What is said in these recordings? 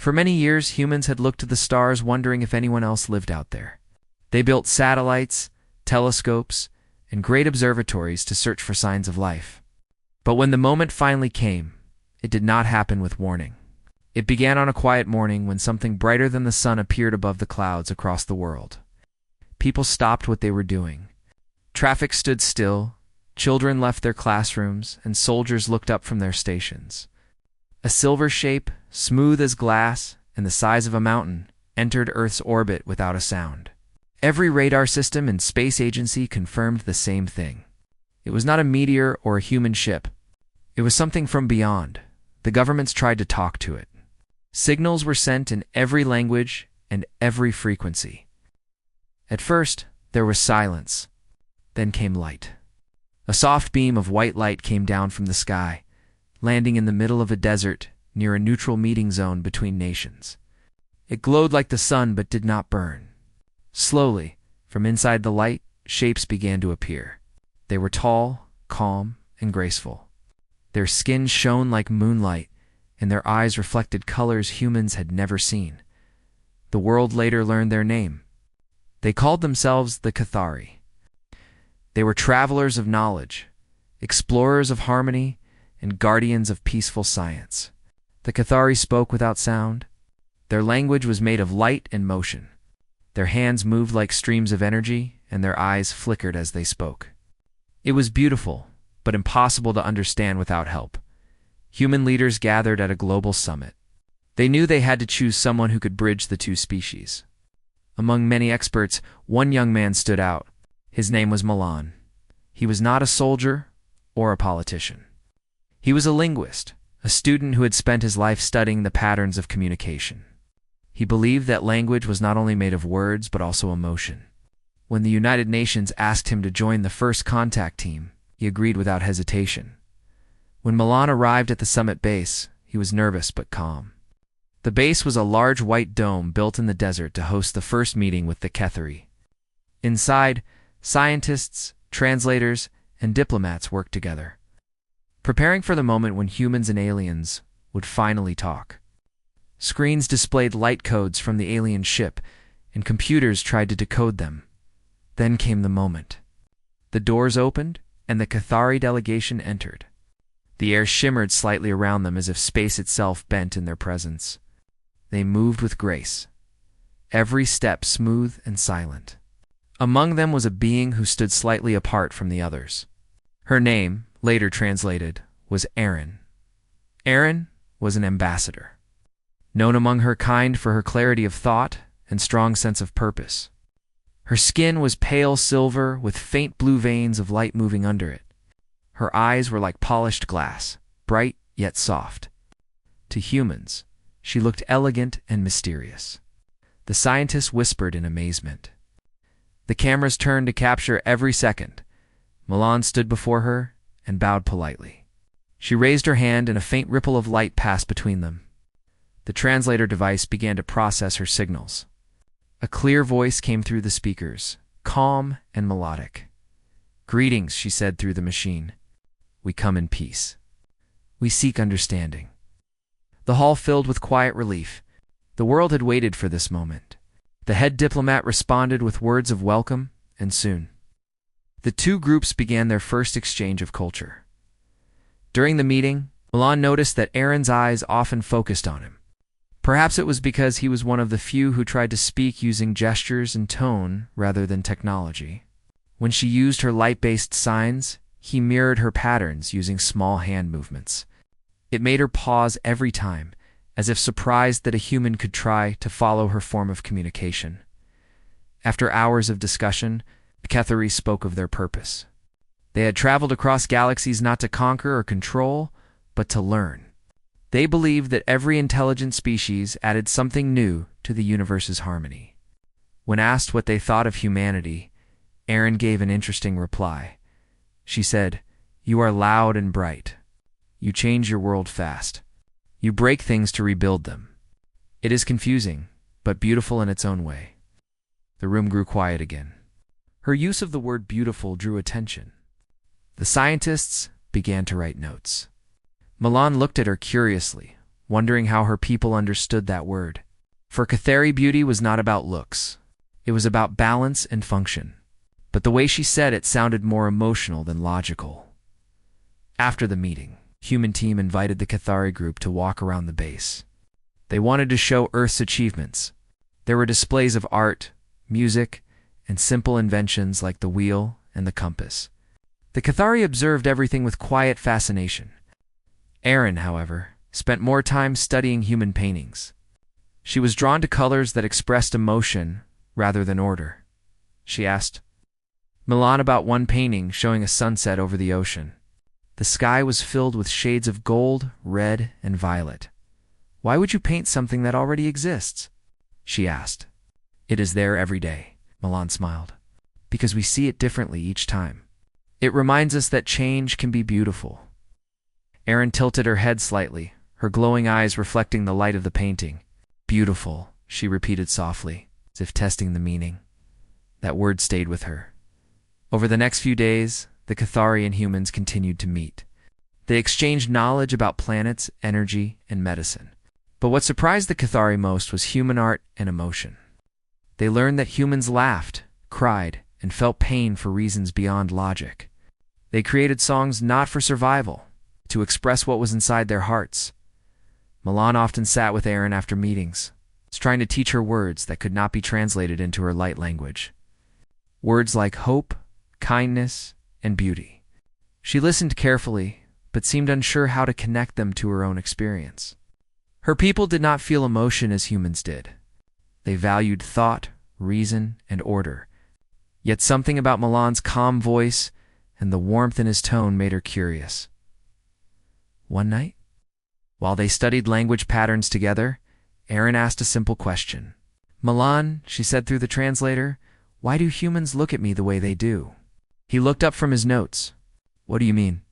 For many years, humans had looked to the stars wondering if anyone else lived out there. They built satellites, telescopes, and great observatories to search for signs of life. But when the moment finally came, it did not happen with warning. It began on a quiet morning when something brighter than the sun appeared above the clouds across the world. People stopped what they were doing. Traffic stood still, children left their classrooms, and soldiers looked up from their stations. A silver shape, smooth as glass and the size of a mountain, entered Earth's orbit without a sound. Every radar system and space agency confirmed the same thing. It was not a meteor or a human ship. It was something from beyond. The governments tried to talk to it. Signals were sent in every language and every frequency. At first, there was silence. Then came light. A soft beam of white light came down from the sky, landing in the middle of a desert near a neutral meeting zone between nations. It glowed like the sun but did not burn. Slowly, from inside the light, shapes began to appear. They were tall, calm, and graceful. Their skin shone like moonlight, and their eyes reflected colors humans had never seen. The world later learned their name. They called themselves the Cathari. They were travelers of knowledge, explorers of harmony, and guardians of peaceful science. The Cathari spoke without sound. Their language was made of light and motion. Their hands moved like streams of energy, and their eyes flickered as they spoke. It was beautiful, but impossible to understand without help. Human leaders gathered at a global summit. They knew they had to choose someone who could bridge the two species. Among many experts, one young man stood out. His name was Milan. He was not a soldier or a politician. He was a linguist, a student who had spent his life studying the patterns of communication. He believed that language was not only made of words but also emotion. When the United Nations asked him to join the first contact team, he agreed without hesitation. When Milan arrived at the summit base, he was nervous but calm. The base was a large white dome built in the desert to host the first meeting with the Cathari. Inside, scientists, translators, and diplomats worked together, preparing for the moment when humans and aliens would finally talk. Screens displayed light codes from the alien ship, and computers tried to decode them. Then came the moment. The doors opened, and the Cathari delegation entered. The air shimmered slightly around them as if space itself bent in their presence. They moved with grace, every step smooth and silent. Among them was a being who stood slightly apart from the others. Her name, later translated, was Erin. Erin was an ambassador, known among her kind for her clarity of thought and strong sense of purpose. Her skin was pale silver with faint blue veins of light moving under it. Her eyes were like polished glass, bright yet soft. To humans, she looked elegant and mysterious. The scientists whispered in amazement. The cameras turned to capture every second. Milan stood before her and bowed politely. She raised her hand and a faint ripple of light passed between them. The translator device began to process her signals. A clear voice came through the speakers, calm and melodic. "Greetings," she said through the machine. "We come in peace. We seek understanding." The hall filled with quiet relief. The world had waited for this moment. The head diplomat responded with words of welcome, and soon the two groups began their first exchange of culture. During the meeting, Milan noticed that Erin's eyes often focused on him. Perhaps it was because he was one of the few who tried to speak using gestures and tone rather than technology. When she used her light-based signs, he mirrored her patterns using small hand movements. It made her pause every time, as if surprised that a human could try to follow her form of communication. After hours of discussion, the Cathari spoke of their purpose. They had traveled across galaxies not to conquer or control, but to learn. They believed that every intelligent species added something new to the universe's harmony. When asked what they thought of humanity, Erin gave an interesting reply. She said, "You are loud and bright. You change your world fast. You break things to rebuild them. It is confusing, but beautiful in its own way." The room grew quiet again. Her use of the word beautiful drew attention. The scientists began to write notes. Milan looked at her curiously, wondering how her people understood that word. For Cathari, beauty was not about looks. It was about balance and function. But the way she said it sounded more emotional than logical. After the meeting, Human Team invited the Cathari group to walk around the base. They wanted to show Earth's achievements. There were displays of art, music, and simple inventions like the wheel and the compass. The Cathari observed everything with quiet fascination. Erin, however, spent more time studying human paintings. She was drawn to colors that expressed emotion rather than order. She asked Milan about one painting showing a sunset over the ocean. The sky was filled with shades of gold, red, and violet. "Why would you paint something that already exists?" she asked. "It is there every day," Milan smiled. "Because we see it differently each time. It reminds us that change can be beautiful." Erin tilted her head slightly, her glowing eyes reflecting the light of the painting. "Beautiful," she repeated softly, as if testing the meaning. That word stayed with her. Over the next few days, the Cathari and humans continued to meet. They exchanged knowledge about planets, energy, and medicine. But what surprised the Cathari most was human art and emotion. They learned that humans laughed, cried, and felt pain for reasons beyond logic. They created songs not for survival, to express what was inside their hearts. Milan often sat with Erin after meetings, trying to teach her words that could not be translated into her light language. Words like hope, kindness, and beauty. She listened carefully, but seemed unsure how to connect them to her own experience. Her people did not feel emotion as humans did. They valued thought, reason, and order. Yet something about Milan's calm voice and the warmth in his tone made her curious. One night, while they studied language patterns together, Erin asked a simple question. "Milan," she said through the translator, "why do humans look at me the way they do?" He looked up from his notes. "What do you mean?"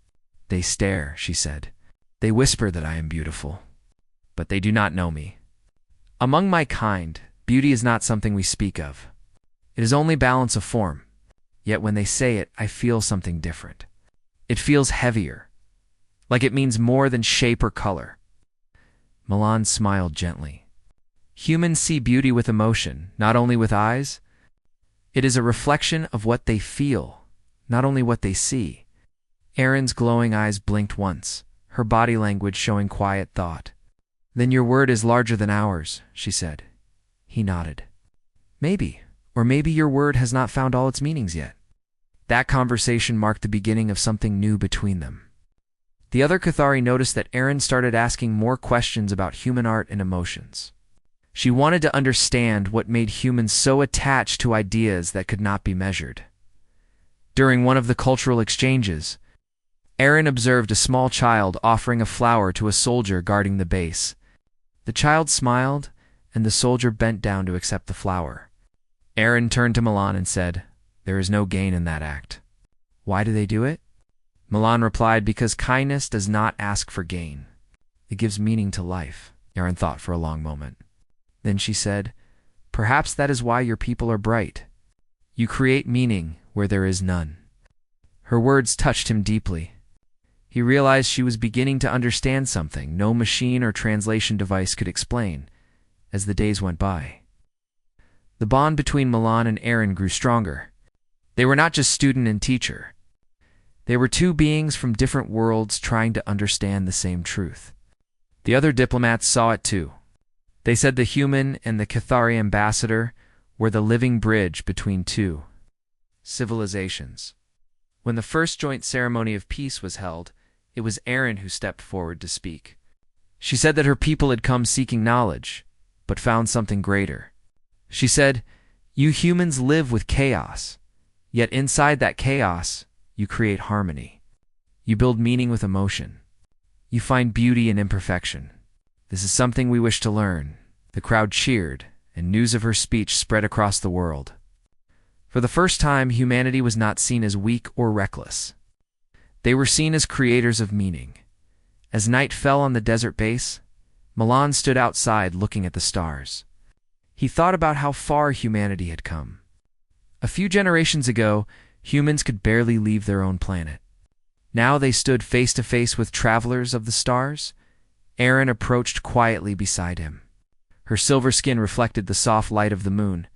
"They stare," she said. "They whisper that I am beautiful. But they do not know me. Among my kind, beauty is not something we speak of. It is only balance of form. Yet when they say it, I feel something different. It feels heavier, like it means more than shape or color." Milan smiled gently. Humans see beauty with emotion, not only with eyes. It is a reflection of what they feel, not only what they see. Erin's glowing eyes blinked once, her body language showing quiet thought. "Then your word is larger than ours," she said. He nodded. "Maybe, or maybe your word has not found all its meanings yet." That conversation marked the beginning of something new between them. The other Cathari noticed that Erin started asking more questions about human art and emotions. She wanted to understand what made humans so attached to ideas that could not be measured. During one of the cultural exchanges, Erin observed a small child offering a flower to a soldier guarding the base. The child smiled, and the soldier bent down to accept the flower. Erin turned to Milan and said, "There is no gain in that act." "Why do they do it?" Milan replied, "Because kindness does not ask for gain. It gives meaning to life." Erin thought for a long moment. Then she said, "Perhaps that is why your people are bright. You create meaning where there is none." Her words touched him deeply. He realized she was beginning to understand something no machine or translation device could explain. As the days went by, the bond between Milan and Erin grew stronger. They were not just student and teacher. They were two beings from different worlds trying to understand the same truth. The other diplomats saw it too. They said the human and the Cathari ambassador were the living bridge between two civilizations. When the first joint ceremony of peace was held, it was Erin who stepped forward to speak. She said that her people had come seeking knowledge, but found something greater. She said, "You humans live with chaos, yet inside that chaos, you create harmony. You build meaning with emotion. You find beauty in imperfection. This is something we wish to learn." The crowd cheered, and news of her speech spread across the world. For the first time, humanity was not seen as weak or reckless. They were seen as creators of meaning. As night fell on the desert base, Milan stood outside looking at the stars. He thought about how far humanity had come. A few generations ago, humans could barely leave their own planet. Now they stood face to face with travelers of the stars, Erin approached quietly beside him. Her silver skin reflected the soft light of the moon.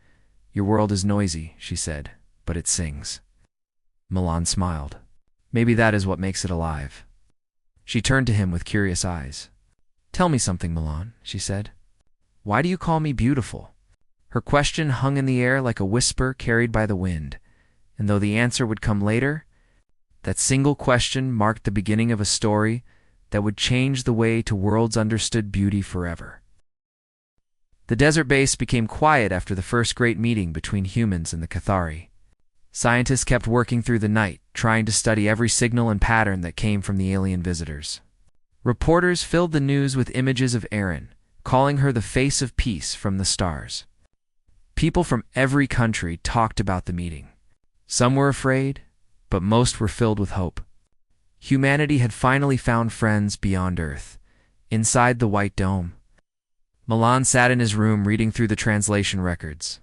"Your world is noisy," she said, "but it sings." Milan smiled. "Maybe that is what makes it alive." She turned to him with curious eyes. "Tell me something, Milan," she said. "Why do you call me beautiful?" Her question hung in the air like a whisper carried by the wind, and though the answer would come later, that single question marked the beginning of a story that would change the way to worlds understood beauty forever. The desert base became quiet after the first great meeting between humans and the Cathari. Scientists kept working through the night, trying to study every signal and pattern that came from the alien visitors. Reporters filled the news with images of Erin, calling her the face of peace from the stars. People from every country talked about the meeting. Some were afraid, but most were filled with hope. Humanity had finally found friends beyond Earth, inside the White Dome. Milan sat in his room reading through the translation records.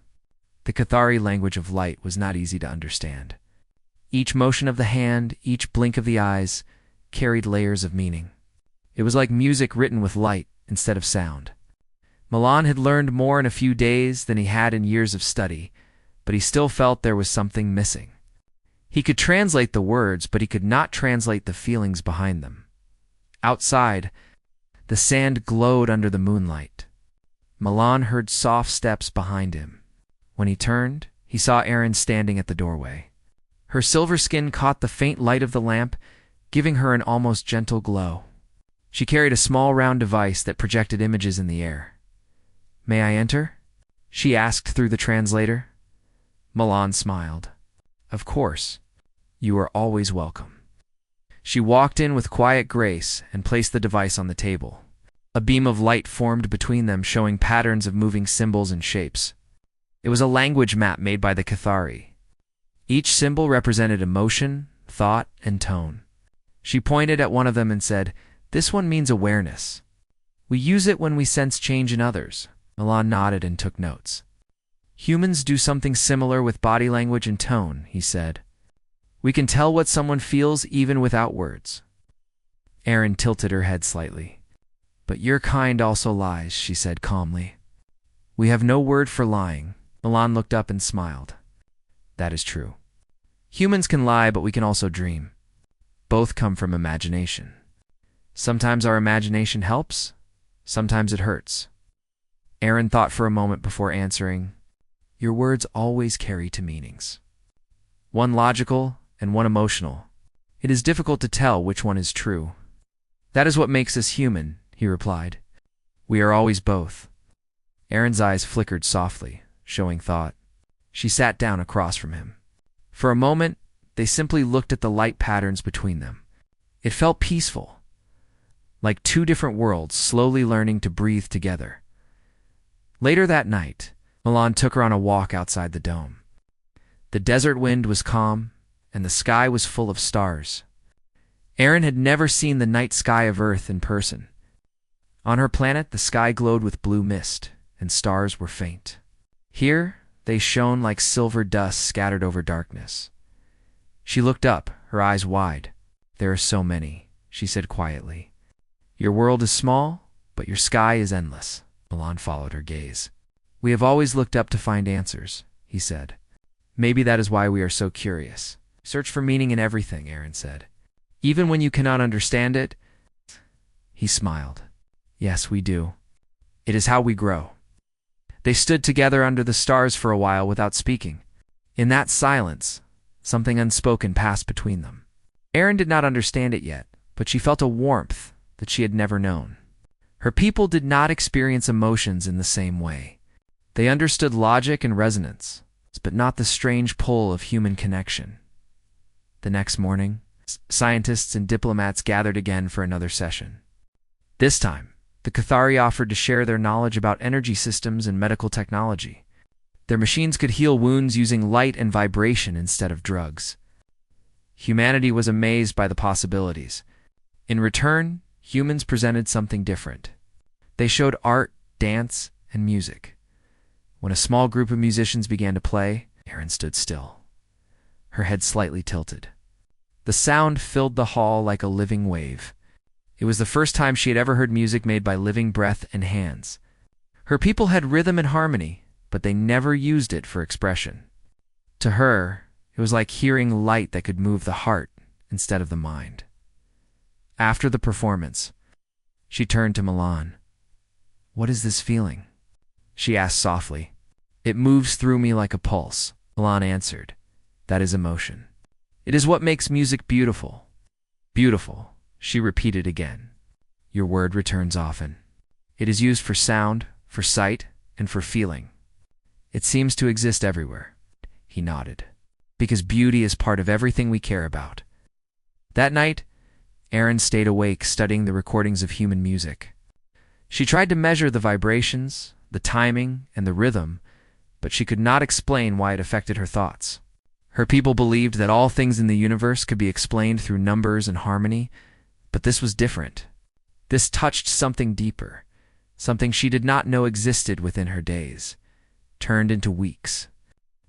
The Cathari language of light was not easy to understand. Each motion of the hand, each blink of the eyes, carried layers of meaning. It was like music written with light instead of sound. Milan had learned more in a few days than he had in years of study, but he still felt there was something missing. He could translate the words, but he could not translate the feelings behind them. Outside, the sand glowed under the moonlight. Milan heard soft steps behind him. When he turned, he saw Erin standing at the doorway. Her silver skin caught the faint light of the lamp, giving her an almost gentle glow. She carried a small round device that projected images in the air. "May I enter?" she asked through the translator. Milan smiled. "Of course. You are always welcome." She walked in with quiet grace and placed the device on the table. A beam of light formed between them, showing patterns of moving symbols and shapes. It was a language map made by the Cathari. Each symbol represented emotion, thought, and tone. She pointed at one of them and said, "This one means awareness. We use it when we sense change in others." Milan nodded and took notes. "Humans do something similar with body language and tone," he said. "We can tell what someone feels even without words." Erin tilted her head slightly. "But your kind also lies," she said calmly. "We have no word for lying." Milan looked up and smiled. "That is true. Humans can lie, but we can also dream. Both come from imagination. Sometimes our imagination helps, sometimes it hurts." Erin thought for a moment before answering, "Your words always carry two meanings. One logical and one emotional. It is difficult to tell which one is true." "That is what makes us human," he replied. "We are always both." Erin's eyes flickered softly, showing thought. She sat down across from him. For a moment, they simply looked at the light patterns between them. It felt peaceful, like two different worlds slowly learning to breathe together. Later that night, Milan took her on a walk outside the dome. The desert wind was calm, and the sky was full of stars. Erin had never seen the night sky of Earth in person. On her planet, the sky glowed with blue mist, and stars were faint. Here, they shone like silver dust scattered over darkness. She looked up, her eyes wide. "There are so many," she said quietly. "Your world is small, but your sky is endless." Milan followed her gaze. "We have always looked up to find answers," he said. "Maybe that is why we are so curious. Search for meaning in everything," Erin said. "Even when you cannot understand it." He smiled. "Yes, we do. It is how we grow." They stood together under the stars for a while without speaking. In that silence, something unspoken passed between them. Erin did not understand it yet, but she felt a warmth that she had never known. Her people did not experience emotions in the same way. They understood logic and resonance, but not the strange pull of human connection. The next morning, scientists and diplomats gathered again for another session. This time, the Cathari offered to share their knowledge about energy systems and medical technology. Their machines could heal wounds using light and vibration instead of drugs. Humanity was amazed by the possibilities. In return, humans presented something different. They showed art, dance, and music. When a small group of musicians began to play, Erin stood still, her head slightly tilted. The sound filled the hall like a living wave. It was the first time she had ever heard music made by living breath and hands. Her people had rhythm and harmony, but they never used it for expression. To her, it was like hearing light that could move the heart instead of the mind. After the performance, she turned to Milan. "What is this feeling?" she asked softly. "It moves through me like a pulse," Milan answered. "That is emotion. It is what makes music beautiful." "Beautiful," she repeated again. "Your word returns often. It is used for sound, for sight, and for feeling. It seems to exist everywhere." He nodded. "Because beauty is part of everything we care about." That night, Erin stayed awake studying the recordings of human music. She tried to measure the vibrations, the timing, and the rhythm, but she could not explain why it affected her thoughts. Her people believed that all things in the universe could be explained through numbers and harmony, but this was different. This touched something deeper, something she did not know existed within her days, turned into weeks.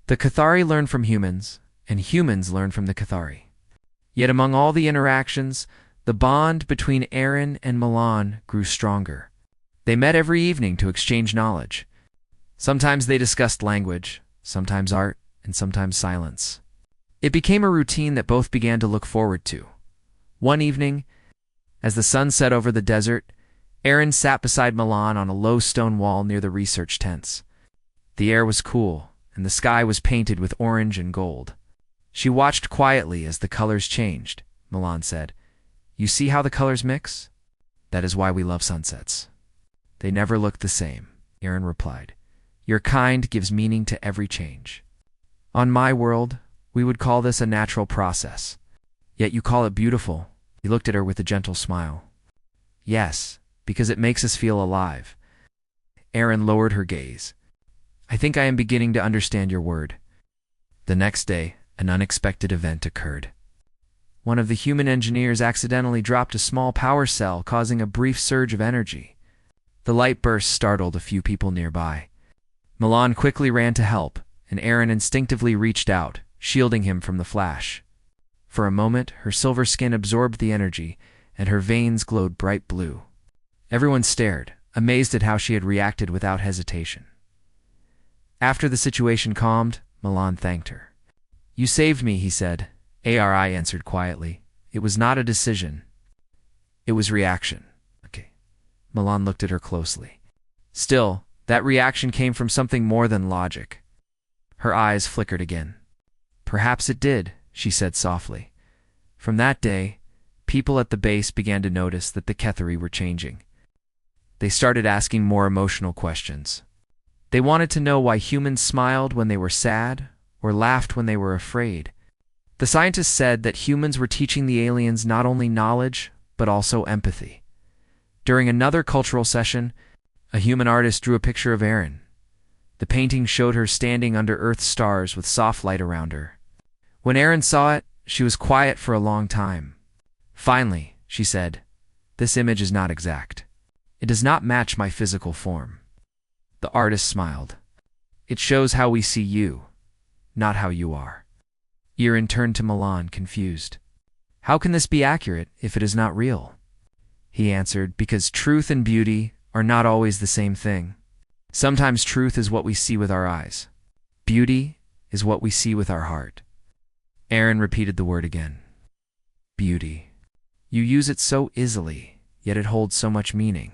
The Cathari learned from humans, and humans learned from the Cathari. Yet among all the interactions, the bond between Erin and Milan grew stronger. They met every evening to exchange knowledge. Sometimes they discussed language, sometimes art, and sometimes silence. It became a routine that both began to look forward to. One evening, as the sun set over the desert, Erin sat beside Milan on a low stone wall near the research tents. The air was cool, and the sky was painted with orange and gold. She watched quietly as the colors changed. Milan said, "You see how the colors mix? That is why we love sunsets." "They never look the same," Erin replied. "Your kind gives meaning to every change. On my world, we would call this a natural process. Yet you call it beautiful." He looked at her with a gentle smile. "Yes, because it makes us feel alive." Erin lowered her gaze. "I think I am beginning to understand your word." The next day, an unexpected event occurred. One of the human engineers accidentally dropped a small power cell, causing a brief surge of energy. The light burst startled a few people nearby. Milan quickly ran to help, and Erin instinctively reached out, shielding him from the flash. For a moment, her silver skin absorbed the energy, and her veins glowed bright blue. Everyone stared, amazed at how she had reacted without hesitation. After the situation calmed, Milan thanked her. "You saved me," he said. Ari answered quietly. "It was not a decision. It was reaction." "Okay." Milan looked at her closely. Still, that reaction came from something more than logic. Her eyes flickered again. "Perhaps it did," she said softly. From that day, people at the base began to notice that the Cathari were changing. They started asking more emotional questions. They wanted to know why humans smiled when they were sad or laughed when they were afraid. The scientists said that humans were teaching the aliens not only knowledge, but also empathy. During another cultural session, a human artist drew a picture of Erin. The painting showed her standing under Earth's stars with soft light around her. When Erin saw it, she was quiet for a long time. Finally, she said, "This image is not exact. It does not match my physical form." The artist smiled. "It shows how we see you, not how you are." Erin turned to Milan, confused. "How can this be accurate if it is not real?" He answered, "Because truth and beauty are not always the same thing. Sometimes truth is what we see with our eyes. Beauty is what we see with our heart." Erin repeated the word again. "Beauty. You use it so easily, yet it holds so much meaning."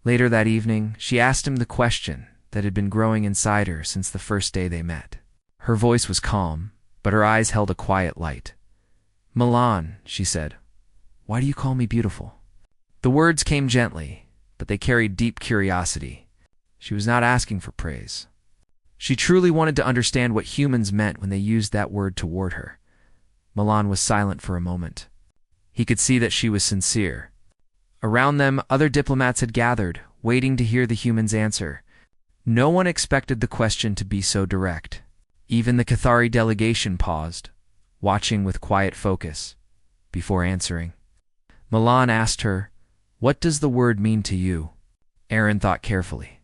Later that evening, she asked him the question that had been growing inside her since the first day they met. Her voice was calm, but her eyes held a quiet light. "Milan," she said, "why do you call me beautiful?" The words came gently, but they carried deep curiosity. She was not asking for praise. She truly wanted to understand what humans meant when they used that word toward her. Milan was silent for a moment. He could see that she was sincere. Around them, other diplomats had gathered, waiting to hear the human's answer. No one expected the question to be so direct. Even the Cathari delegation paused, watching with quiet focus, before answering. Milan asked her, "What does the word mean to you?" Erin thought carefully.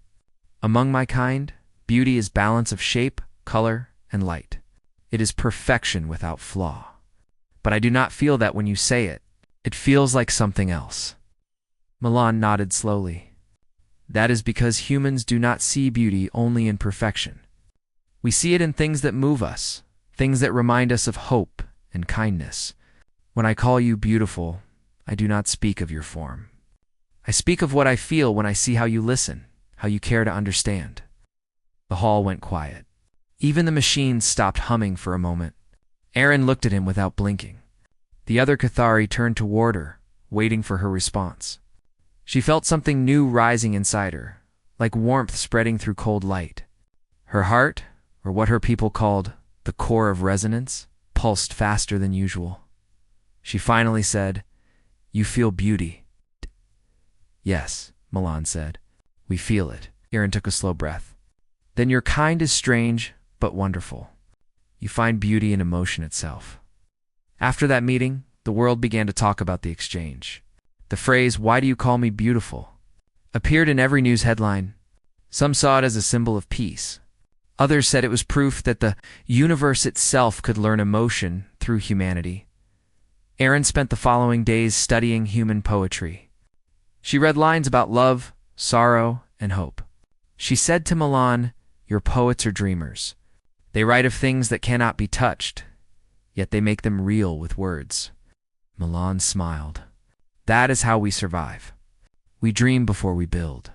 "Among my kind, beauty is balance of shape, color, and light. It is perfection without flaw. But I do not feel that when you say it. It feels like something else. Milan nodded slowly. That is because humans do not see beauty only in perfection. We see it in things that move us, things that remind us of hope and kindness. When I call you beautiful, I do not speak of your form. I speak of what I feel when I see how you listen, how you care to understand. The hall went quiet. Even the machines stopped humming for a moment. Aaron looked at him without blinking. The other Cathari turned toward her, waiting for her response. She felt something new rising inside her, like warmth spreading through cold light. Her heart, or what her people called the core of resonance, pulsed faster than usual. She finally said, "You feel beauty." "Yes," Milan said. "We feel it." Aaron took a slow breath. "Then your kind is strange, but wonderful. You find beauty in emotion itself." After that meeting, the world began to talk about the exchange. The phrase, "Why do you call me beautiful?" appeared in every news headline. Some saw it as a symbol of peace. Others said it was proof that the universe itself could learn emotion through humanity. Erin spent the following days studying human poetry. She read lines about love, sorrow, and hope. She said to Milan, "Your poets are dreamers. They write of things that cannot be touched, yet they make them real with words." Milan smiled. "That is how we survive. We dream before we build."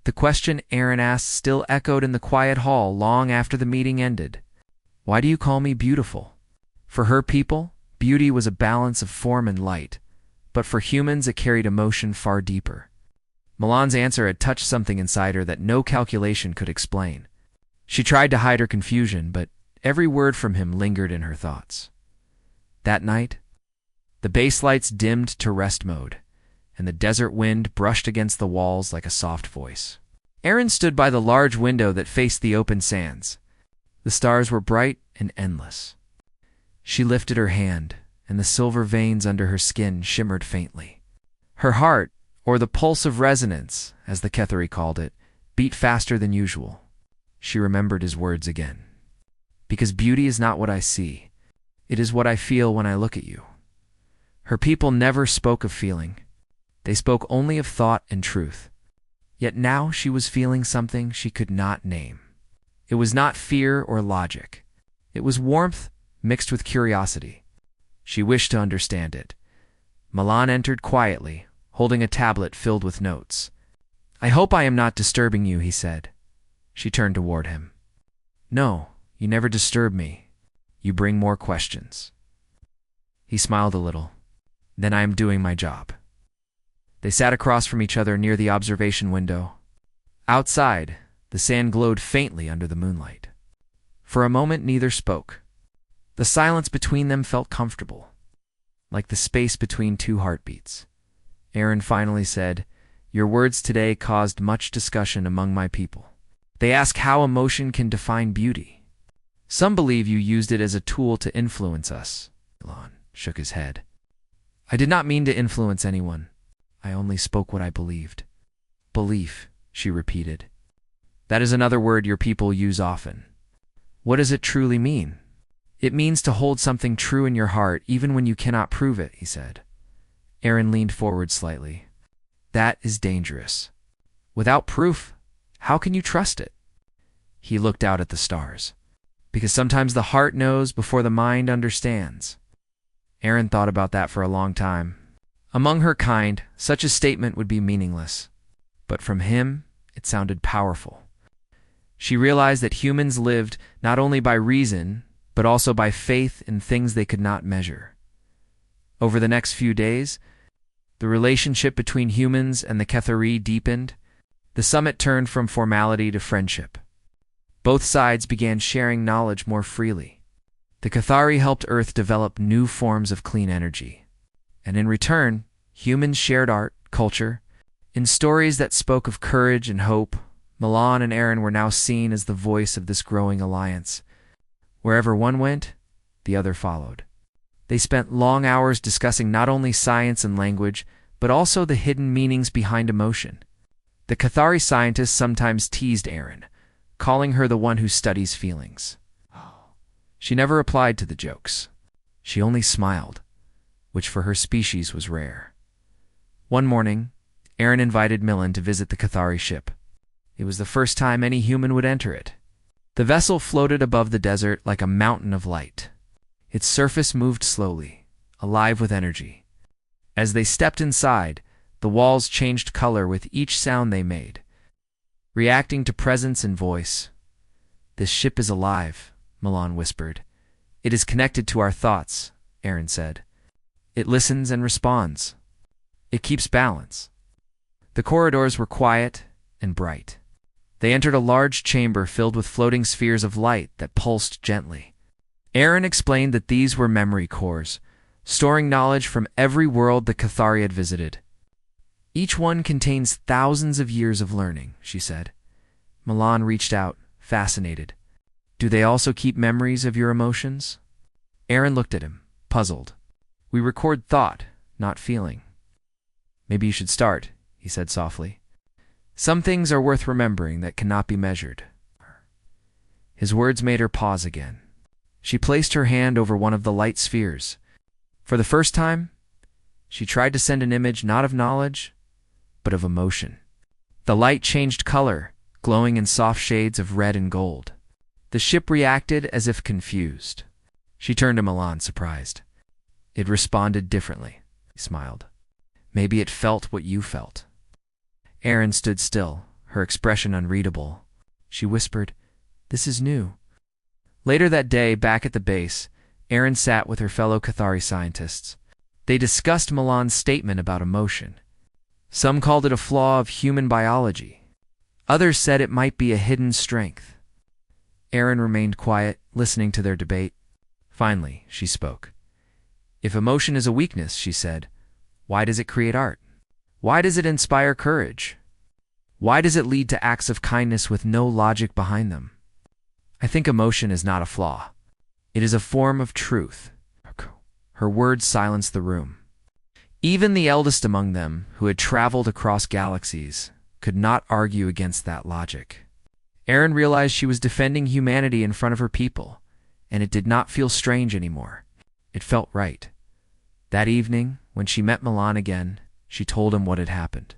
The question Aaron asked still echoed in the quiet hall long after the meeting ended. "Why do you call me beautiful?" For her people, beauty was a balance of form and light, but for humans it carried emotion far deeper. Milan's answer had touched something inside her that no calculation could explain. She tried to hide her confusion, but every word from him lingered in her thoughts. That night, the base lights dimmed to rest mode, and the desert wind brushed against the walls like a soft voice. Aaron stood by the large window that faced the open sands. The stars were bright and endless. She lifted her hand, and the silver veins under her skin shimmered faintly. Her heart, or the pulse of resonance, as the Kethari called it, beat faster than usual. She remembered his words again. "Because beauty is not what I see. It is what I feel when I look at you." Her people never spoke of feeling. They spoke only of thought and truth. Yet now she was feeling something she could not name. It was not fear or logic. It was warmth mixed with curiosity. She wished to understand it. Milan entered quietly, holding a tablet filled with notes. "I hope I am not disturbing you," he said. She turned toward him. "No, you never disturb me. You bring more questions." He smiled a little. "Then I am doing my job." They sat across from each other near the observation window. Outside, the sand glowed faintly under the moonlight. For a moment, neither spoke. The silence between them felt comfortable, like the space between two heartbeats. Aaron finally said, "Your words today caused much discussion among my people. They ask how emotion can define beauty. Some believe you used it as a tool to influence us." Milan shook his head. "I did not mean to influence anyone. I only spoke what I believed." "Belief," she repeated. "That is another word your people use often. What does it truly mean?" "It means to hold something true in your heart even when you cannot prove it," he said. Aaron leaned forward slightly. "That is dangerous. Without proof, how can you trust it?" He looked out at the stars. "Because sometimes the heart knows before the mind understands." Aaron thought about that for a long time. Among her kind, such a statement would be meaningless. But from him, it sounded powerful. She realized that humans lived not only by reason, but also by faith in things they could not measure. Over the next few days, the relationship between humans and the Kethari deepened. The summit turned from formality to friendship. Both sides began sharing knowledge more freely. The Kethari helped Earth develop new forms of clean energy. And in return, humans shared art, culture. In stories that spoke of courage and hope, Milan and Aaron were now seen as the voice of this growing alliance. Wherever one went, the other followed. They spent long hours discussing not only science and language, but also the hidden meanings behind emotion. The Kethari scientists sometimes teased Aaron, calling her the one who studies feelings. She never replied to the jokes. She only smiled, which for her species was rare. One morning, Aaron invited Millen to visit the Cathari ship. It was the first time any human would enter it. The vessel floated above the desert like a mountain of light. Its surface moved slowly, alive with energy. As they stepped inside, the walls changed color with each sound they made, reacting to presence and voice. "This ship is alive," Milan whispered. "It is connected to our thoughts," Aaron said. "It listens and responds. It keeps balance." The corridors were quiet and bright. They entered a large chamber filled with floating spheres of light that pulsed gently. Aaron explained that these were memory cores, storing knowledge from every world the Cathari had visited. "Each one contains thousands of years of learning," she said. Milan reached out, fascinated. "Do they also keep memories of your emotions?" Aaron looked at him, puzzled. "We record thought, not feeling." "Maybe you should start," he said softly. "Some things are worth remembering that cannot be measured." His words made her pause again. She placed her hand over one of the light spheres. For the first time, she tried to send an image not of knowledge, but of emotion. The light changed color, glowing in soft shades of red and gold. The ship reacted as if confused. She turned to Milan, surprised. "It responded differently," he smiled. "Maybe it felt what you felt." Aaron stood still, her expression unreadable. She whispered, "This is new." Later that day, back at the base, Aaron sat with her fellow Cathari scientists. They discussed Milan's statement about emotion. Some called it a flaw of human biology. Others said it might be a hidden strength. Aaron remained quiet, listening to their debate. Finally, she spoke. "If emotion is a weakness," she said, "why does it create art? Why does it inspire courage? Why does it lead to acts of kindness with no logic behind them? I think emotion is not a flaw. It is a form of truth." Her words silenced the room. Even the eldest among them, who had traveled across galaxies, could not argue against that logic. Aaron realized she was defending humanity in front of her people, and it did not feel strange anymore. It felt right. That evening, when she met Milan again, she told him what had happened.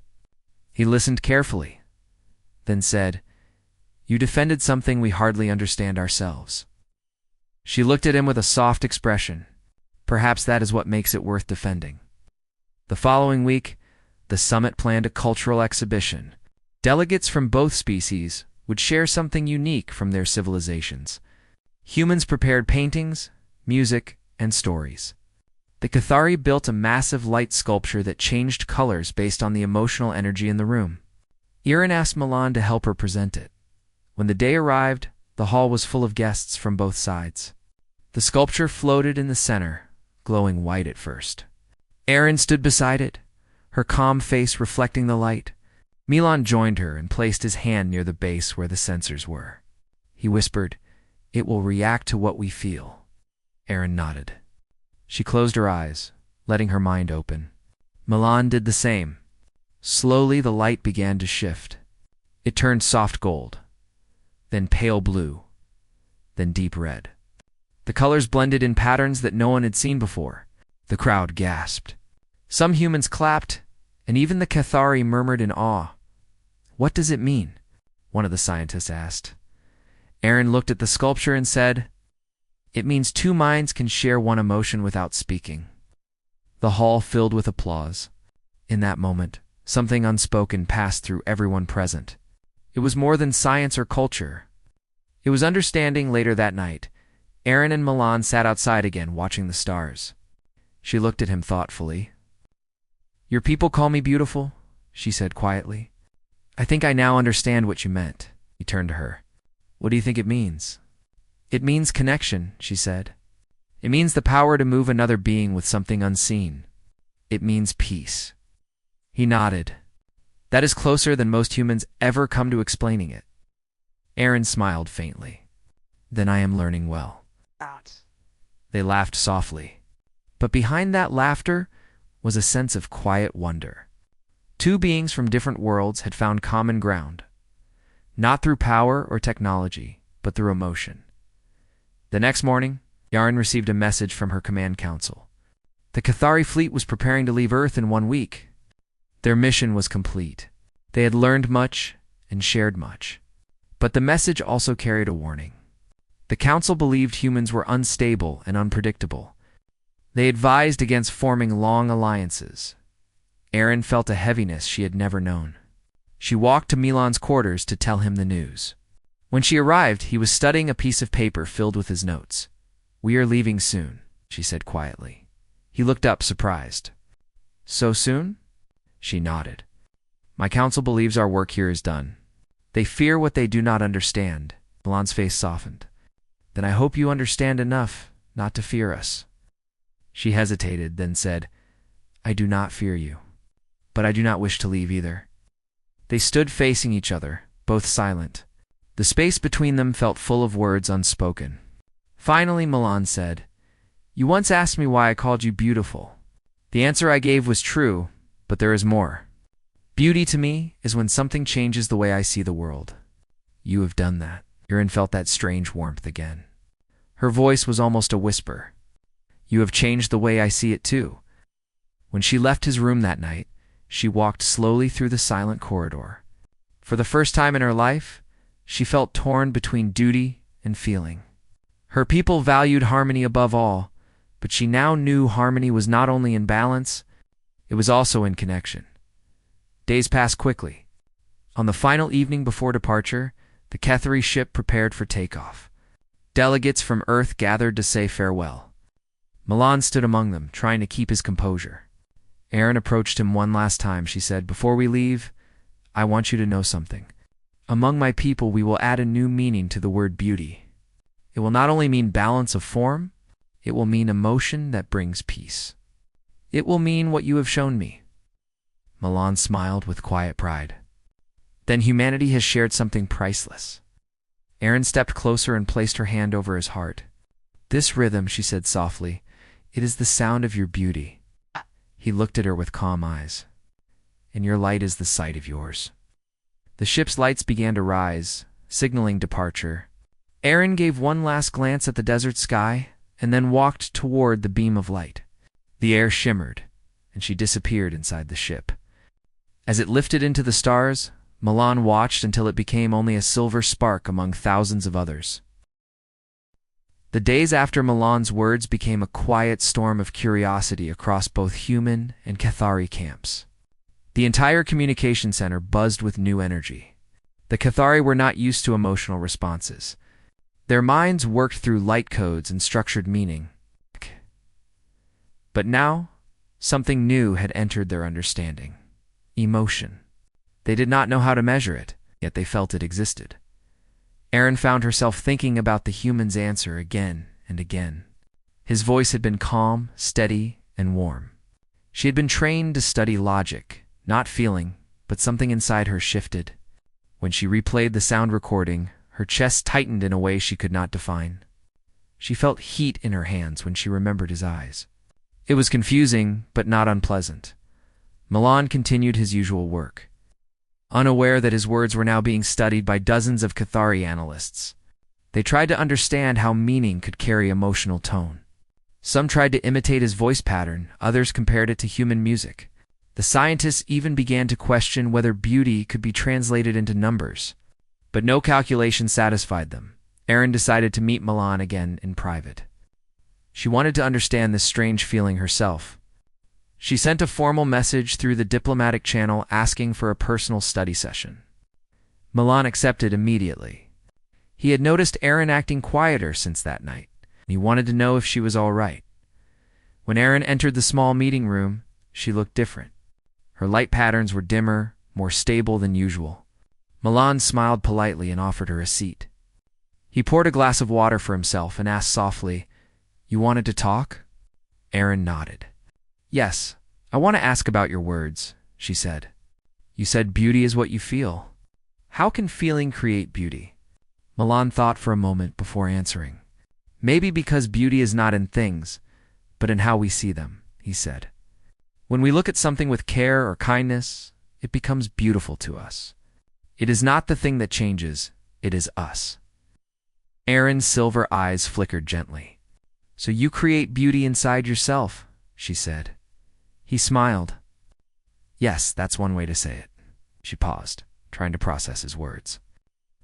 He listened carefully, then said, "You defended something we hardly understand ourselves." She looked at him with a soft expression. Perhaps that is what makes it worth defending. The following week, the summit planned a cultural exhibition. Delegates from both species would share something unique from their civilizations. Humans prepared paintings, music, and stories. The Cathari built a massive light sculpture that changed colors based on the emotional energy in the room. Aaron asked Milan to help her present it. When the day arrived, the hall was full of guests from both sides. The sculpture floated in the center, glowing white at first. Aaron stood beside it, her calm face reflecting the light. Milan joined her and placed his hand near the base where the sensors were. He whispered, "It will react to what we feel." Aaron nodded. She closed her eyes, letting her mind open. Milan did the same. Slowly the light began to shift. It turned soft gold, then pale blue, then deep red. The colors blended in patterns that no one had seen before. The crowd gasped. Some humans clapped, and even the Cathari murmured in awe. "What does it mean?" one of the scientists asked. Aaron looked at the sculpture and said, "It means two minds can share one emotion without speaking." The hall filled with applause. In that moment, something unspoken passed through everyone present. It was more than science or culture. It was understanding. Later that night, Aaron and Milan sat outside again, watching the stars. She looked at him thoughtfully. "Your people call me beautiful," she said quietly. "I think I now understand what you meant." He turned to her. "What do you think it means?" "It means connection," she said. "It means the power to move another being with something unseen. It means peace." He nodded. "That is closer than most humans ever come to explaining it." Aaron smiled faintly. "Then I am learning well." They laughed softly. But behind that laughter was a sense of quiet wonder. Two beings from different worlds had found common ground, not through power or technology, but through emotion. The next morning, Aaron received a message from her command council. The Cathari fleet was preparing to leave Earth in 1 week. Their mission was complete. They had learned much and shared much. But the message also carried a warning. The Council believed humans were unstable and unpredictable. They advised against forming long alliances. Erin felt a heaviness she had never known. She walked to Milan's quarters to tell him the news. When she arrived, he was studying a piece of paper filled with his notes. "We are leaving soon," she said quietly. He looked up, surprised. "So soon?" She nodded. "My council believes our work here is done. They fear what they do not understand." Milan's face softened. "Then I hope you understand enough not to fear us." She hesitated, then said, "I do not fear you, but I do not wish to leave either." They stood facing each other, both silent. The space between them felt full of words unspoken. Finally, Milan said, "You once asked me why I called you beautiful. The answer I gave was true, but there is more. Beauty to me is when something changes the way I see the world. You have done that." Erin felt that strange warmth again. Her voice was almost a whisper. "You have changed the way I see it too." When she left his room that night, she walked slowly through the silent corridor. For the first time in her life, she felt torn between duty and feeling. Her people valued harmony above all, but she now knew harmony was not only in balance, it was also in connection. Days passed quickly. On the final evening before departure, the Cathari ship prepared for takeoff. Delegates from Earth gathered to say farewell. Milan stood among them, trying to keep his composure. Erin approached him one last time. She said, "Before we leave, I want you to know something. Among my people, we will add a new meaning to the word beauty. It will not only mean balance of form, it will mean emotion that brings peace. It will mean what you have shown me." Milan smiled with quiet pride. "Then humanity has shared something priceless." Erin stepped closer and placed her hand over his heart. "This rhythm," she said softly, "it is the sound of your beauty." He looked at her with calm eyes. "And your light is the sight of yours." The ship's lights began to rise, signaling departure. Erin gave one last glance at the desert sky and then walked toward the beam of light. The air shimmered, and she disappeared inside the ship. As it lifted into the stars, Milan watched until it became only a silver spark among thousands of others. The days after Milan's words became a quiet storm of curiosity across both human and Cathari camps. The entire communication center buzzed with new energy. The Cathari were not used to emotional responses. Their minds worked through light codes and structured meaning. But now, something new had entered their understanding. Emotion. They did not know how to measure it, yet they felt it existed. Erin found herself thinking about the human's answer again and again. His voice had been calm, steady, and warm. She had been trained to study logic, not feeling, but something inside her shifted. When she replayed the sound recording, her chest tightened in a way she could not define. She felt heat in her hands when she remembered his eyes. It was confusing, but not unpleasant. Milan continued his usual work, unaware that his words were now being studied by dozens of Cathari analysts. They tried to understand how meaning could carry emotional tone. Some tried to imitate his voice pattern, others compared it to human music. The scientists even began to question whether beauty could be translated into numbers. But no calculation satisfied them. Erin decided to meet Milan again in private. She wanted to understand this strange feeling herself. She sent a formal message through the diplomatic channel asking for a personal study session. Milan accepted immediately. He had noticed Erin acting quieter since that night. He wanted to know if she was all right. When Erin entered the small meeting room, she looked different. Her light patterns were dimmer, more stable than usual. Milan smiled politely and offered her a seat. He poured a glass of water for himself and asked softly, "You wanted to talk?" Erin nodded. "Yes, I want to ask about your words," she said. "You said beauty is what you feel. How can feeling create beauty?" Milan thought for a moment before answering. "Maybe because beauty is not in things, but in how we see them," he said. "When we look at something with care or kindness, it becomes beautiful to us. It is not the thing that changes, it is us." Erin's silver eyes flickered gently. "So you create beauty inside yourself," she said. He smiled. Yes, that's one way to say it. She paused, trying to process his words.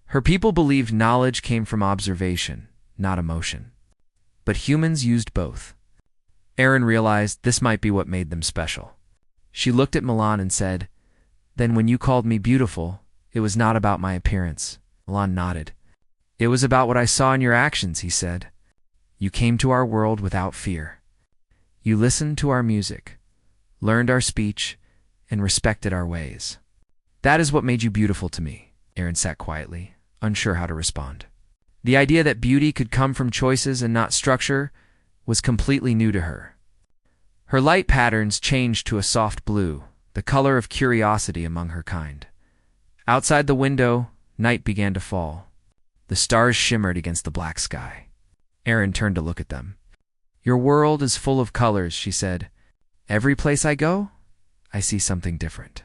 Her people believed knowledge came from observation, not emotion. But humans used both. Erin realized this might be what made them special. She looked at Milan and said, Then when you called me beautiful, it was not about my appearance. Milan nodded. It was about what I saw in your actions, he said. You came to our world without fear. You listened to our music, learned our speech, and respected our ways. That is what made you beautiful to me. Erin sat quietly, unsure how to respond. The idea that beauty could come from choices and not structure was completely new to her. Her light patterns changed to a soft blue, the color of curiosity among her kind. Outside the window, night began to fall. The stars shimmered against the black sky. Erin turned to look at them. Your world is full of colors, she said. Every place I go, I see something different.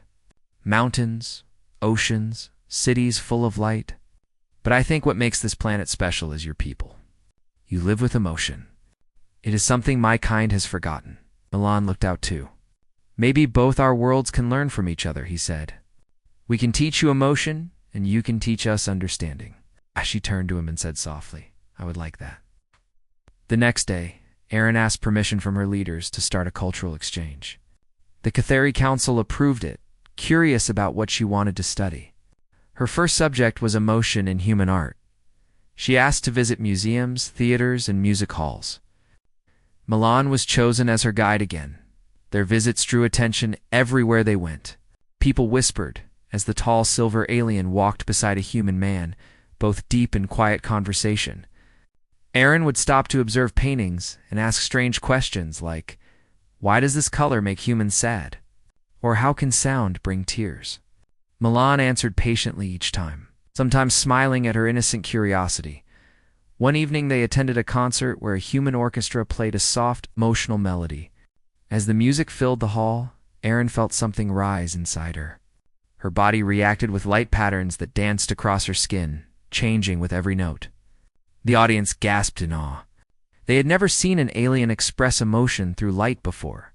Mountains, oceans, cities full of light. But I think what makes this planet special is your people. You live with emotion. It is something my kind has forgotten. Milan looked out too. Maybe both our worlds can learn from each other, he said. We can teach you emotion, and you can teach us understanding. She turned to him and said softly, I would like that. The next day, Erin asked permission from her leaders to start a cultural exchange. The Cathari Council approved it, curious about what she wanted to study. Her first subject was emotion in human art. She asked to visit museums, theaters, and music halls. Milan was chosen as her guide again. Their visits drew attention everywhere they went. People whispered as the tall silver alien walked beside a human man, both deep and quiet conversation. Erin would stop to observe paintings and ask strange questions like, why does this color make humans sad? Or how can sound bring tears? Milan answered patiently each time, sometimes smiling at her innocent curiosity. One evening they attended a concert where a human orchestra played a soft, emotional melody. As the music filled the hall, Erin felt something rise inside her. Her body reacted with light patterns that danced across her skin, changing with every note. The audience gasped in awe. They had never seen an alien express emotion through light before.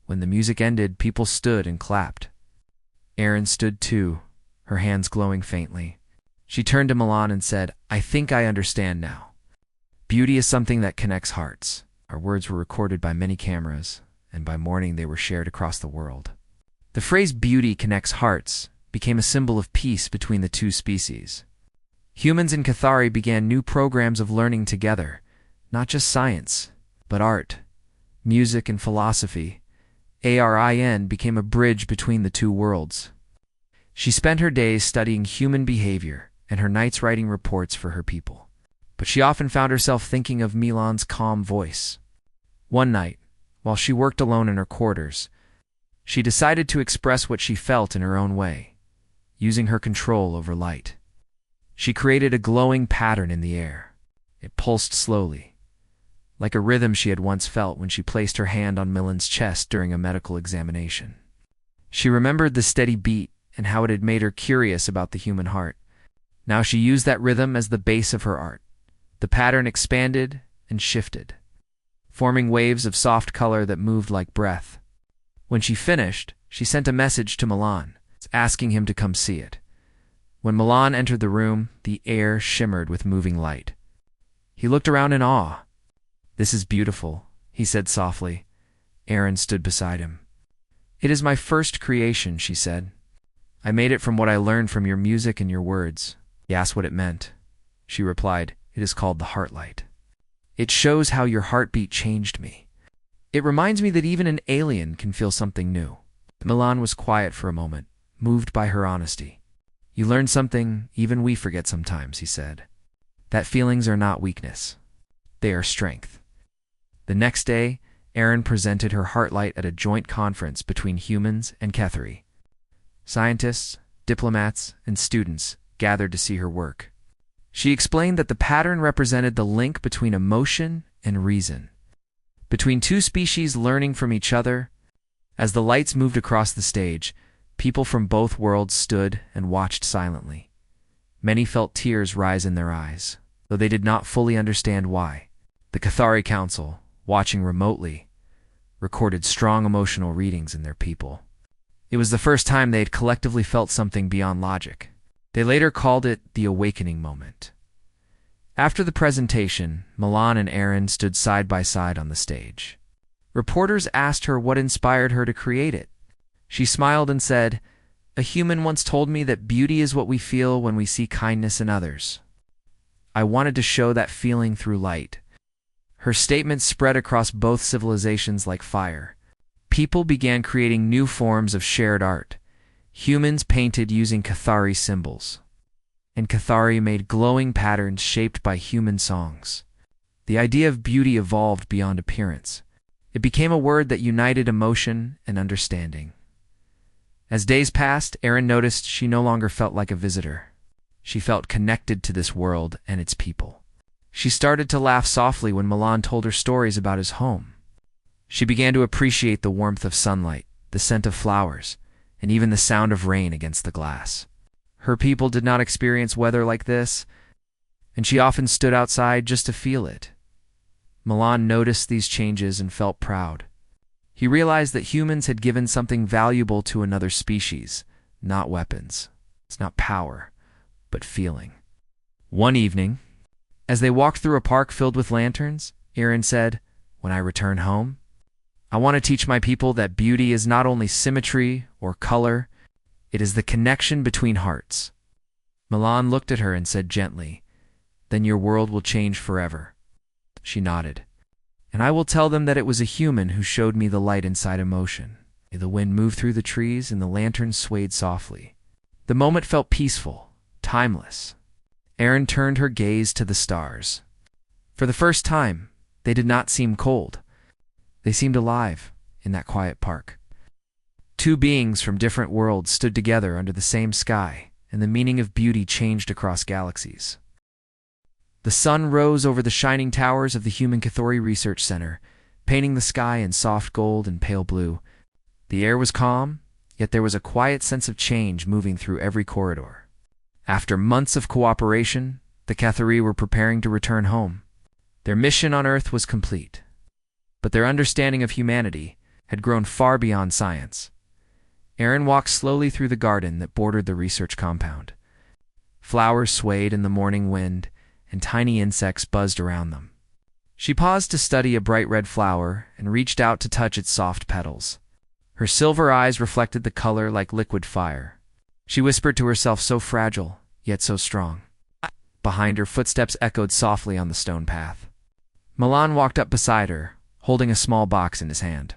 When the music ended, people stood and clapped. Erin stood too, her hands glowing faintly. She turned to Milan and said, I think I understand now. Beauty is something that connects hearts. Our words were recorded by many cameras, and by morning they were shared across the world. The phrase beauty connects hearts became a symbol of peace between the two species. Humans in Cathari began new programs of learning together, not just science, but art, music, and philosophy. Arin became a bridge between the two worlds. She spent her days studying human behavior and her nights writing reports for her people. But she often found herself thinking of Milan's calm voice. One night, while she worked alone in her quarters, she decided to express what she felt in her own way, using her control over light. She created a glowing pattern in the air. It pulsed slowly, like a rhythm she had once felt when she placed her hand on Milan's chest during a medical examination. She remembered the steady beat and how it had made her curious about the human heart. Now she used that rhythm as the base of her art. The pattern expanded and shifted, forming waves of soft color that moved like breath. When she finished, she sent a message to Milan, asking him to come see it. When Milan entered the room, the air shimmered with moving light. He looked around in awe. This is beautiful, he said softly. Erin stood beside him. It is my first creation, she said. I made it from what I learned from your music and your words. He asked what it meant. She replied, It is called the Heartlight. It shows how your heartbeat changed me. It reminds me that even an alien can feel something new. Milan was quiet for a moment, moved by her honesty. You learn something even we forget sometimes, he said. That feelings are not weakness. They are strength. The next day, Erin presented her Heartlight at a joint conference between humans and Cathari. Scientists, diplomats, and students gathered to see her work. She explained that the pattern represented the link between emotion and reason, between two species learning from each other. As the lights moved across the stage, people from both worlds stood and watched silently. Many felt tears rise in their eyes, though they did not fully understand why. The Cathari Council, watching remotely, recorded strong emotional readings in their people. It was the first time they had collectively felt something beyond logic. They later called it the awakening moment. After the presentation, Milan and Aaron stood side by side on the stage. Reporters asked her what inspired her to create it. She smiled and said, "A human once told me that beauty is what we feel when we see kindness in others. I wanted to show that feeling through light." Her statement spread across both civilizations like fire. People began creating new forms of shared art. Humans painted using Cathari symbols, and Cathari made glowing patterns shaped by human songs. The idea of beauty evolved beyond appearance. It became a word that united emotion and understanding. As days passed, Erin noticed she no longer felt like a visitor. She felt connected to this world and its people. She started to laugh softly when Milan told her stories about his home. She began to appreciate the warmth of sunlight, the scent of flowers, and even the sound of rain against the glass. Her people did not experience weather like this, and she often stood outside just to feel it. Milan noticed these changes and felt proud. He realized that humans had given something valuable to another species, not weapons. It's not power, but feeling. One evening, as they walked through a park filled with lanterns, Erin said, "When I return home, I want to teach my people that beauty is not only symmetry or color, it is the connection between hearts." Milan looked at her and said gently, "Then your world will change forever." She nodded. "And I will tell them that it was a human who showed me the light inside emotion." The wind moved through the trees and the lanterns swayed softly. The moment felt peaceful, timeless. Erin turned her gaze to the stars. For the first time, they did not seem cold. They seemed alive in that quiet park. Two beings from different worlds stood together under the same sky, and the meaning of beauty changed across galaxies. The sun rose over the shining towers of the Human Cathori Research Center, painting the sky in soft gold and pale blue. The air was calm, yet there was a quiet sense of change moving through every corridor. After months of cooperation, the Cathari were preparing to return home. Their mission on Earth was complete, but their understanding of humanity had grown far beyond science. Erin walked slowly through the garden that bordered the research compound. Flowers swayed in the morning wind, and tiny insects buzzed around them. She paused to study a bright red flower and reached out to touch its soft petals. Her silver eyes reflected the color like liquid fire. She whispered to herself, so fragile, yet so strong. Behind her, footsteps echoed softly on the stone path. Milan walked up beside her, holding a small box in his hand.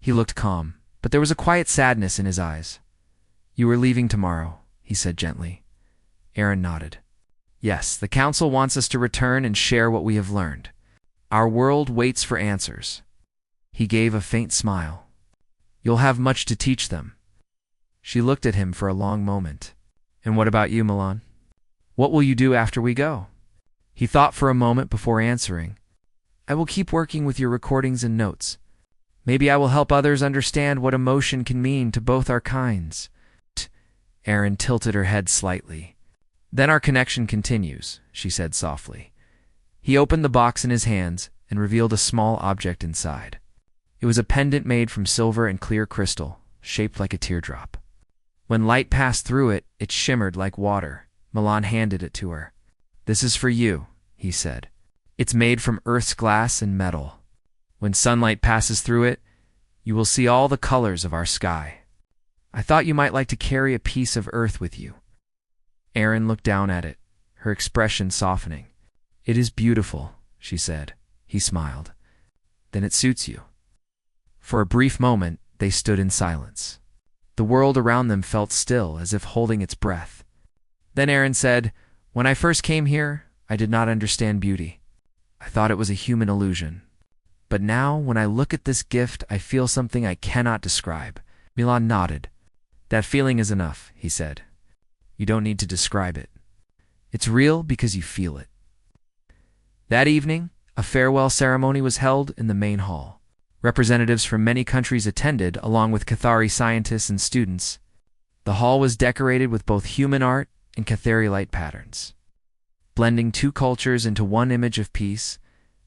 He looked calm, but there was a quiet sadness in his eyes. "You are leaving tomorrow," he said gently. Erin nodded. "Yes, the council wants us to return and share what we have learned. Our world waits for answers." He gave a faint smile. "You'll have much to teach them." She looked at him for a long moment. "And what about you, Milan? What will you do after we go?" He thought for a moment before answering. "I will keep working with your recordings and notes. Maybe I will help others understand what emotion can mean to both our kinds." Erin tilted her head slightly. "Then our connection continues," she said softly. He opened the box in his hands and revealed a small object inside. It was a pendant made from silver and clear crystal, shaped like a teardrop. When light passed through it, it shimmered like water. Milan handed it to her. "This is for you," he said. "It's made from Earth's glass and metal. When sunlight passes through it, you will see all the colors of our sky. I thought you might like to carry a piece of Earth with you." Erin looked down at it, her expression softening. "It is beautiful," she said. He smiled. "Then it suits you." For a brief moment, they stood in silence. The world around them felt still, as if holding its breath. Then Erin said, "When I first came here, I did not understand beauty. I thought it was a human illusion. But now, when I look at this gift, I feel something I cannot describe." Milan nodded. "That feeling is enough," he said. "You don't need to describe it. It's real because you feel it." That evening, a farewell ceremony was held in the main hall. Representatives from many countries attended, along with Cathari scientists and students. The hall was decorated with both human art and Cathari light patterns. Blending two cultures into one image of peace,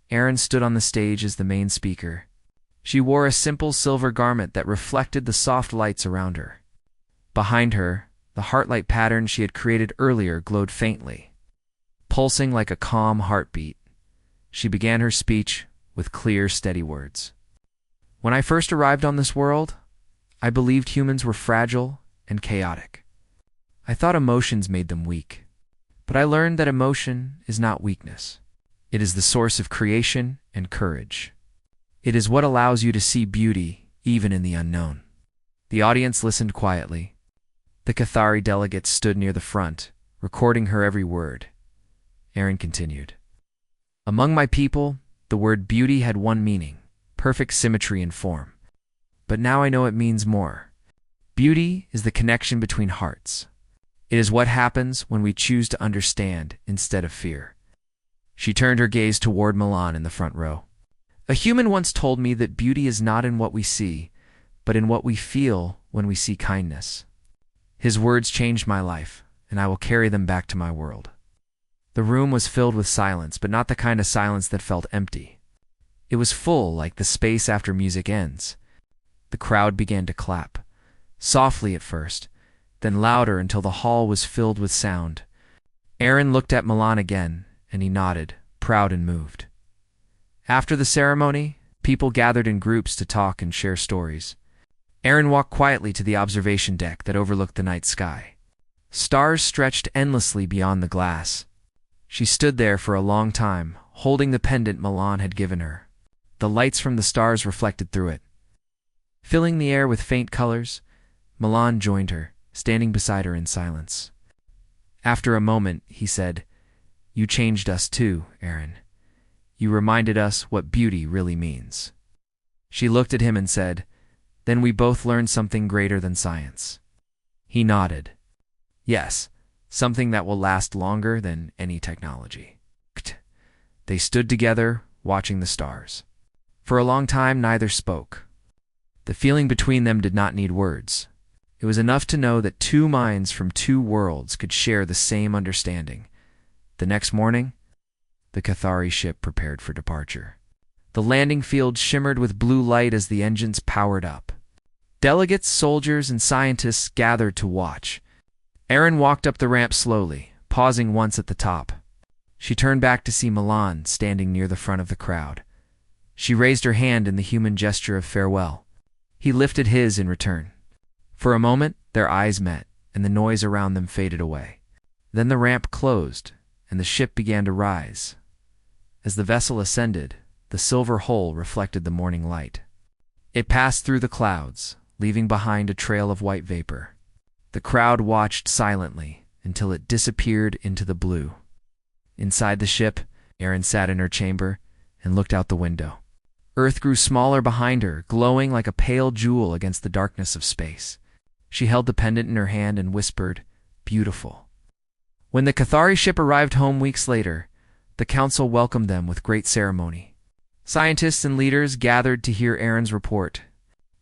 Erin stood on the stage as the main speaker. She wore a simple silver garment that reflected the soft lights around her. Behind her, the heartlight pattern she had created earlier glowed faintly. Pulsing like a calm heartbeat, she began her speech with clear, steady words. When I first arrived on this world, I believed humans were fragile and chaotic. I thought emotions made them weak. But I learned that emotion is not weakness. It is the source of creation and courage. It is what allows you to see beauty even in the unknown. The audience listened quietly. The Cathari delegates stood near the front, recording her every word. Aaron continued. Among my people, the word beauty had one meaning, perfect symmetry and form. But now I know it means more. Beauty is the connection between hearts. It is what happens when we choose to understand instead of fear. She turned her gaze toward Milan in the front row. A human once told me that beauty is not in what we see, but in what we feel when we see kindness. His words changed my life, and I will carry them back to my world. The room was filled with silence, but not the kind of silence that felt empty. It was full, like the space after music ends. The crowd began to clap, softly at first, then louder until the hall was filled with sound. Aaron looked at Milan again, and he nodded, proud and moved. After the ceremony, people gathered in groups to talk and share stories. Aaron walked quietly to the observation deck that overlooked the night sky. Stars stretched endlessly beyond the glass. She stood there for a long time, holding the pendant Milan had given her. The lights from the stars reflected through it. Filling the air with faint colors, Milan joined her, standing beside her in silence. After a moment, he said, "You changed us too, Aaron. You reminded us what beauty really means." She looked at him and said, "Then we both learned something greater than science." He nodded. "Yes, something that will last longer than any technology." They stood together, watching the stars. For a long time, neither spoke. The feeling between them did not need words. It was enough to know that two minds from two worlds could share the same understanding. The next morning, the Cathari ship prepared for departure. The landing field shimmered with blue light as the engines powered up. Delegates, soldiers, and scientists gathered to watch. Aaron walked up the ramp slowly, pausing once at the top. She turned back to see Milan standing near the front of the crowd. She raised her hand in the human gesture of farewell. He lifted his in return. For a moment, their eyes met, and the noise around them faded away. Then the ramp closed, and the ship began to rise. As the vessel ascended, the silver hull reflected the morning light. It passed through the clouds, leaving behind a trail of white vapor. The crowd watched silently until it disappeared into the blue. Inside the ship, Aaron sat in her chamber and looked out the window. Earth grew smaller behind her, glowing like a pale jewel against the darkness of space. She held the pendant in her hand and whispered, "Beautiful." When the Cathari ship arrived home weeks later, the council welcomed them with great ceremony. Scientists and leaders gathered to hear Aaron's report.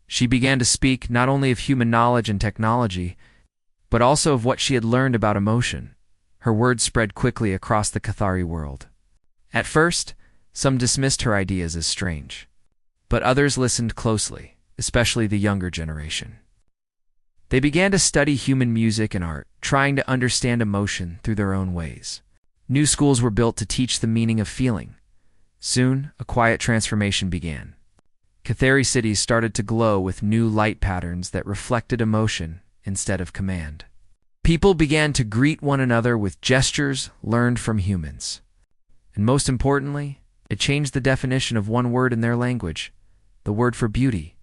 She began to speak not only of human knowledge and technology, but also of what she had learned about emotion. Her words spread quickly across the Cathari world. At first, some dismissed her ideas as strange, but others listened closely, especially the younger generation. They began to study human music and art, trying to understand emotion through their own ways. New schools were built to teach the meaning of feeling. Soon, a quiet transformation began. Cathari cities started to glow with new light patterns that reflected emotion instead of command. People began to greet one another with gestures learned from humans. And most importantly, it changed the definition of one word in their language, the word for beauty.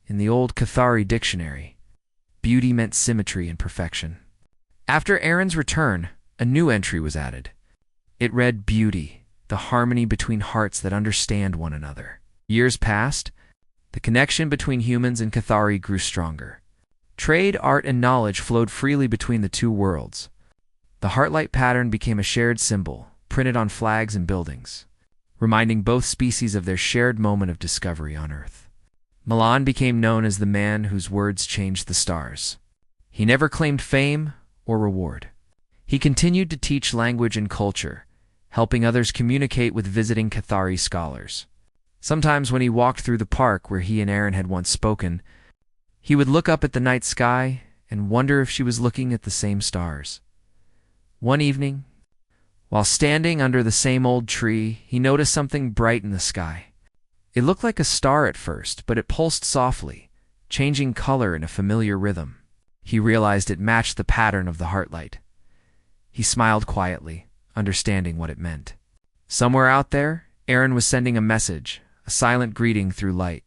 In the old Cathari dictionary, beauty meant symmetry and perfection. After Aaron's return, a new entry was added. It read beauty, the harmony between hearts that understand one another. Years passed. The connection between humans and Cathari grew stronger. Trade, art, and knowledge flowed freely between the two worlds. The heartlight pattern became a shared symbol, printed on flags and buildings, reminding both species of their shared moment of discovery on Earth. Milan became known as the man whose words changed the stars. He never claimed fame or reward. He continued to teach language and culture, helping others communicate with visiting Cathari scholars. Sometimes when he walked through the park where he and Aaron had once spoken, he would look up at the night sky and wonder if she was looking at the same stars. One evening, while standing under the same old tree, he noticed something bright in the sky. It looked like a star at first, but it pulsed softly, changing color in a familiar rhythm. He realized it matched the pattern of the heartlight. He smiled quietly, understanding what it meant. Somewhere out there, Aaron was sending a message, a silent greeting through light,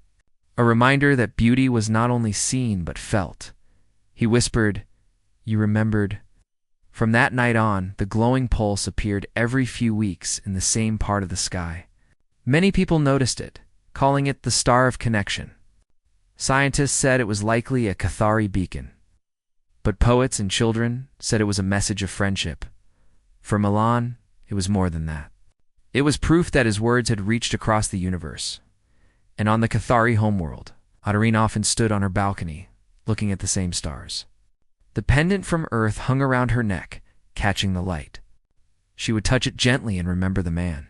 a reminder that beauty was not only seen but felt. He whispered, "You remembered." From that night on, the glowing pulse appeared every few weeks in the same part of the sky. Many people noticed it, calling it the Star of Connection. Scientists said it was likely a Cathari beacon, but poets and children said it was a message of friendship. For Milan, it was more than that. It was proof that his words had reached across the universe. And on the Cathari homeworld, Adarine often stood on her balcony, looking at the same stars. The pendant from Earth hung around her neck, catching the light. She would touch it gently and remember the man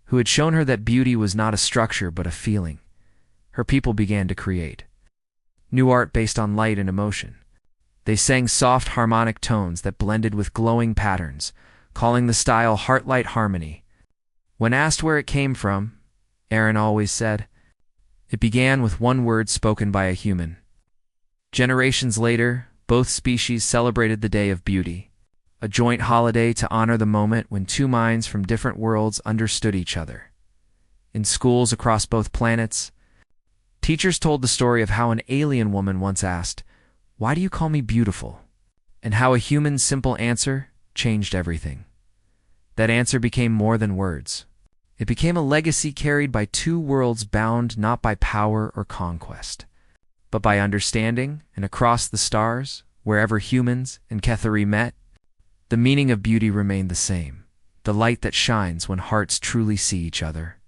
who had shown her that beauty was not a structure but a feeling. Her people began to create new art based on light and emotion. They sang soft harmonic tones that blended with glowing patterns, calling the style Heartlight Harmony. When asked where it came from, Aaron always said, "It began with one word spoken by a human." Generations later, both species celebrated the Day of Beauty, a joint holiday to honor the moment when two minds from different worlds understood each other. In schools across both planets, teachers told the story of how an alien woman once asked, "Why do you call me beautiful?" and how a human's simple answer changed everything. That answer became more than words. It became a legacy carried by two worlds bound not by power or conquest, but by understanding, and across the stars, wherever humans and Cathari met, the meaning of beauty remained the same, the light that shines when hearts truly see each other.